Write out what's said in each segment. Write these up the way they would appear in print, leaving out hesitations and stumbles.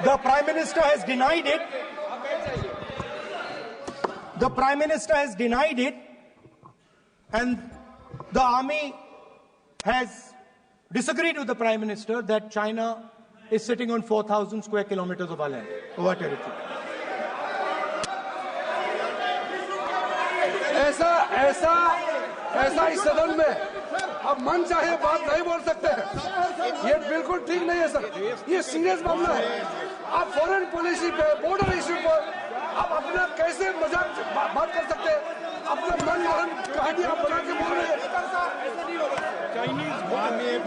The Prime Minister has denied it. The Prime Minister has denied it, and the army has disagreed with the Prime Minister that China is sitting on 4,000 square kilometers of our land, of our territory. ऐसा इस सदन में अब मन चाहे बात नहीं बोल सकते हैं। ये बिल्कुल ठीक नहीं है सर। ये सीरियस मामला है। आप फॉरेन पॉलिसी पे, बॉर्डर इश्यू पर आप अपना कैसे मजाक बात कर सकते हैं? अपना मन गढ़ंत कहानी आप बना के बोल रहे हैं।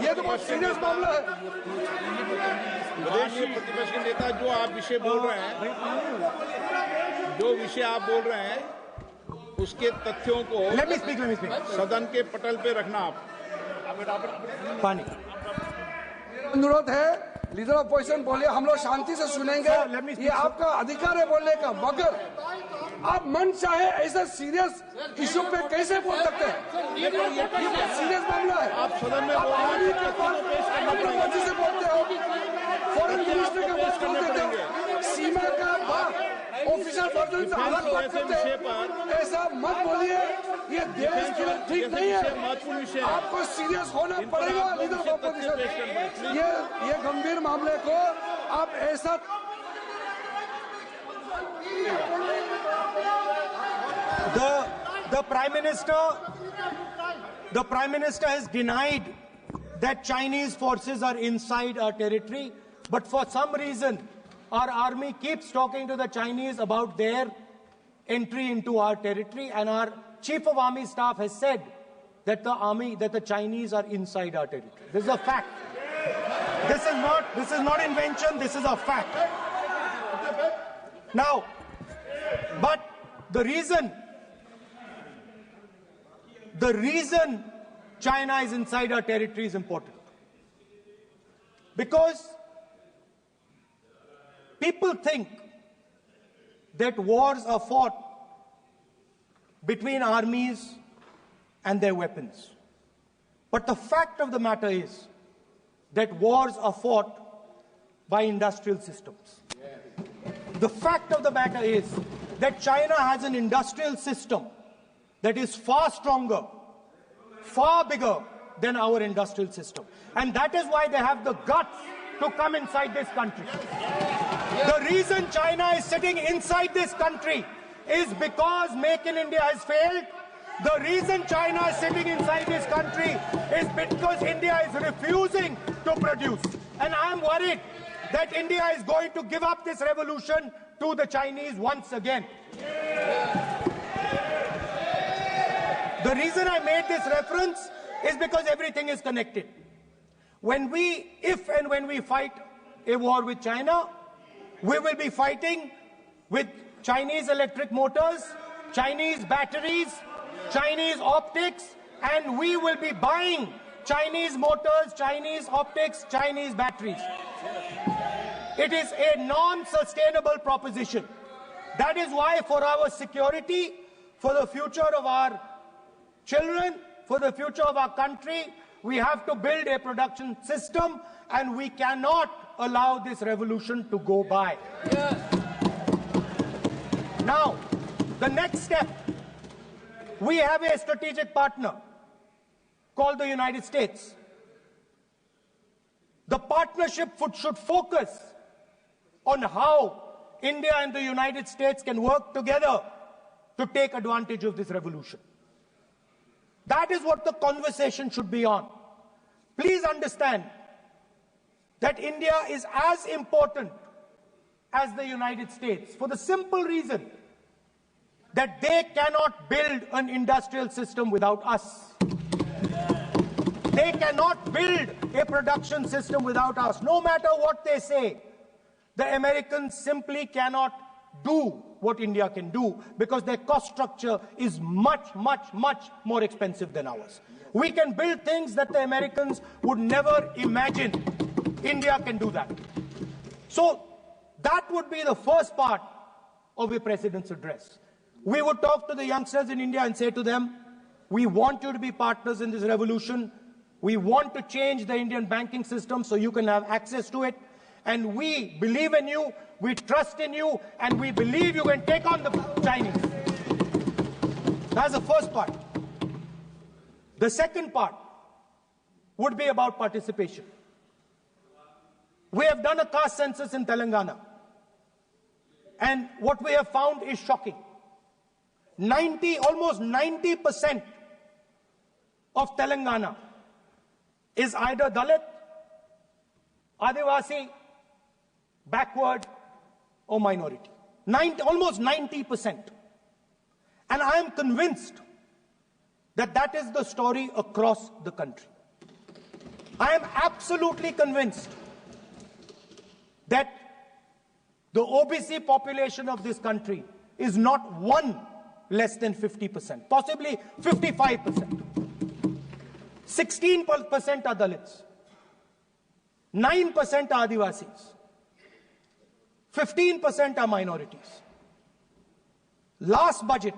ये तो बहुत सीरियस मामला है। विदेशी प्रतिपक्ष के नेता जो आप विषय बोल रहे हैं, उसके तथ्यों को सदन के पटल पे रखना। आप पानी अनुरोध है, लीडर ऑफ अपोजिशन बोलिए, हम लोग शांति से सुनेंगे। ये आपका अधिकार है बोलने का, मगर आप मन चाहे ऐसा सीरियस इशू पे कैसे बोल सकते हैं? ये सीरियस मामला है। आप सदन में से बोलते हो, फॉरेन मिनिस्टर का बात कर देते हो, सीमा का बात ऑफिशियल वर्जन से अलग बात करते हैं। ऐसा मत बोलिए, ये देश के लिए ठीक नहीं है। आपको सीरियस होना पड़ेगा लीडर ऑफ अपोजिशन। ये गंभीर मामले को आप ऐसा The Prime Minister has denied that Chinese forces are inside our territory, but for some reason our army keeps talking to the Chinese about their entry into our territory, and our Chief of Army Staff has said that the Chinese are inside our territory. This is a fact. This is not invention, this is a fact. Now, but the reason China is inside our territory is important. Because people think that wars are fought between armies and their weapons. But the fact of the matter is that wars are fought by industrial systems. The fact of the matter is that China has an industrial system that is far stronger, far bigger than our industrial system. And that is why they have the guts to come inside this country. The reason China is sitting inside this country is because Make in India has failed. The reason China is sitting inside this country is because India is refusing to produce. And I am worried that India is going to give up this revolution to the Chinese once again. The reason I made this reference is because everything is connected. If and when we fight a war with China, we will be fighting with Chinese electric motors, Chinese batteries, Chinese optics, and we will be buying Chinese motors, Chinese optics, Chinese batteries. It is a non-sustainable proposition. That is why, for our security, for the future of our children, for the future of our country, we have to build a production system, and we cannot allow this revolution to go by. Yes. Now, the next step, we have a strategic partner called the United States. The partnership should focus on how India and the United States can work together to take advantage of this revolution. That is what the conversation should be on. Please understand that India is as important as the United States for the simple reason that they cannot build an industrial system without us. They cannot build a production system without us. No matter what they say, the Americans simply cannot do what India can do because their cost structure is much, much, much more expensive than ours. We can build things that the Americans would never imagine. India can do that. So that would be the first part of a president's address. We would talk to the youngsters in India and say to them, we want you to be partners in this revolution. We want to change the Indian banking system so you can have access to it. and we believe in you, we trust in you, and we believe you can take on the Chinese. That's the first part. The second part would be about participation. We have done a caste census in Telangana, and what we have found is shocking. Almost 90% of Telangana is either Dalit, Adivasi, backward, or minority. Almost 90%. And I am convinced that that is the story across the country. I am absolutely convinced that the OBC population of this country is not one less than 50%, possibly 55%. 16% are Dalits, 9% are Adivasis, 15% are minorities. Last budget,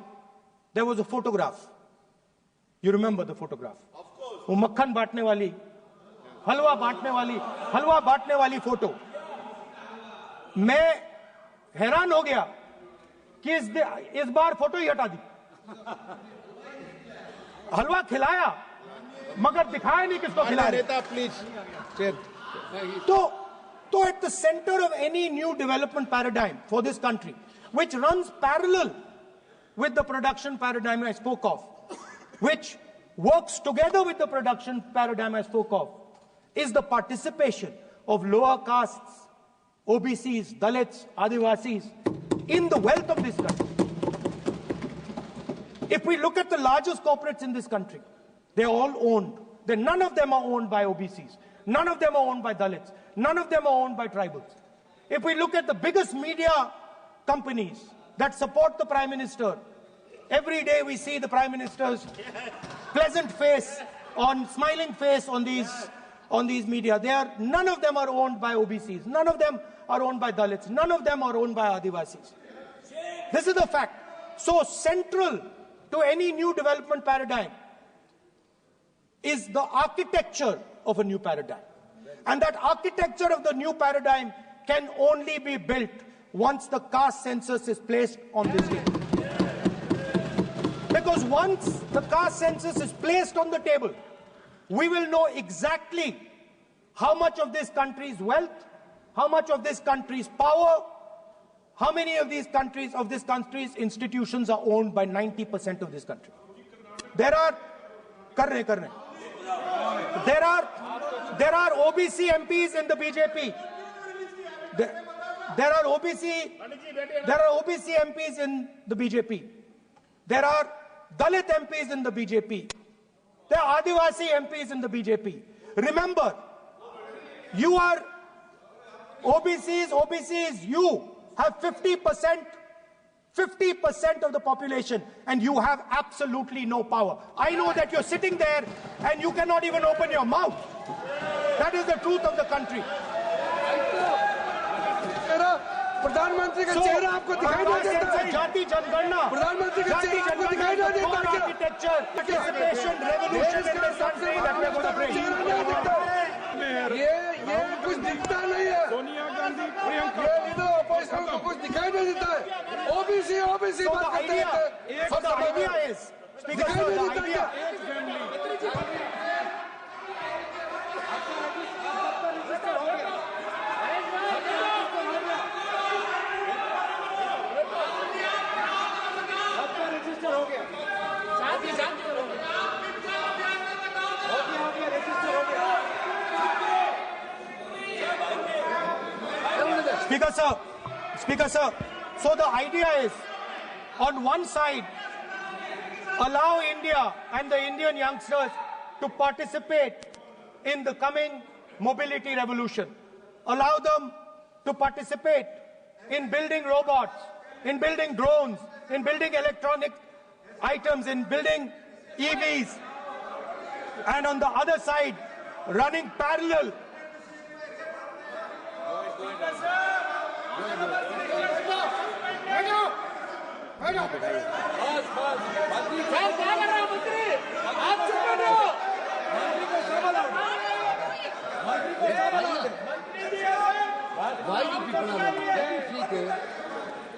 there was a photograph. You remember the photograph? Of course. वो मक्खन बांटने वाली, हलवा बांटने वाली photo. मैं हैरान हो गया कि इस बार फोटो ही हटा दी. हलवा खिलाया मगर दिखाया नहीं किसको खिला रहे. प्लीज. तो at the center of any new development paradigm for this country, which runs parallel with the production paradigm I spoke of, which works together with the production paradigm I spoke of, is the participation of lower castes, OBCs, Dalits, Adivasis in the wealth of this country. If we look at the largest corporates in this country, they're all owned. None of them are owned by OBCs. None of them are owned by Dalits. None of them are owned by tribals. If we look at the biggest media companies that support the Prime Minister, every day we see the Prime Minister's pleasant face, smiling face on these media. None of them are owned by OBCs. None of them are owned by Dalits. None of them are owned by Adivasis. This is the fact. So central to any new development paradigm is the architecture of a new paradigm. And that architecture of the new paradigm can only be built once the caste census is placed on this table. Because once the caste census is placed on the table, we will know exactly how much of this country's wealth, how much of this country's power, how many of this country's institutions are owned by 90% of this country. There are OBC MPs in the BJP. There are OBC MPs in the BJP. There are Dalit MPs in the BJP. There are Adivasi MPs in the BJP. Remember, you are OBCs, you have 50% of the population, and you have absolutely no power. I know that you're sitting there and you cannot even open your mouth. That is the truth of the country. प्रधानमंत्री का चेहरा आपको दिखाई नहीं देता है. जाति जनगणना, प्रधानमंत्री का चेहरा आपको दिखाई नहीं देता है. Architecture, participation, revolution in this country that we are going to bring. ये कुछ दिखता नहीं है. सोनिया गांधी, प्रियंका, ये इधर ऑपोजिशन को कुछ दिखाई नहीं देता है. ओबीसी बात करते हैं. So the idea is, Speaker sir, the idea. Speaker sir, so the idea is, on one side, allow India and the Indian youngsters to participate in the coming mobility revolution. Allow them to participate in building robots, in building drones, in building electronic items, in building EVs. And on the other side, running parallel. Why you people are not? Let me speak.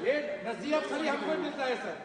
ये नसीहत खाली हमको मिलता है sir.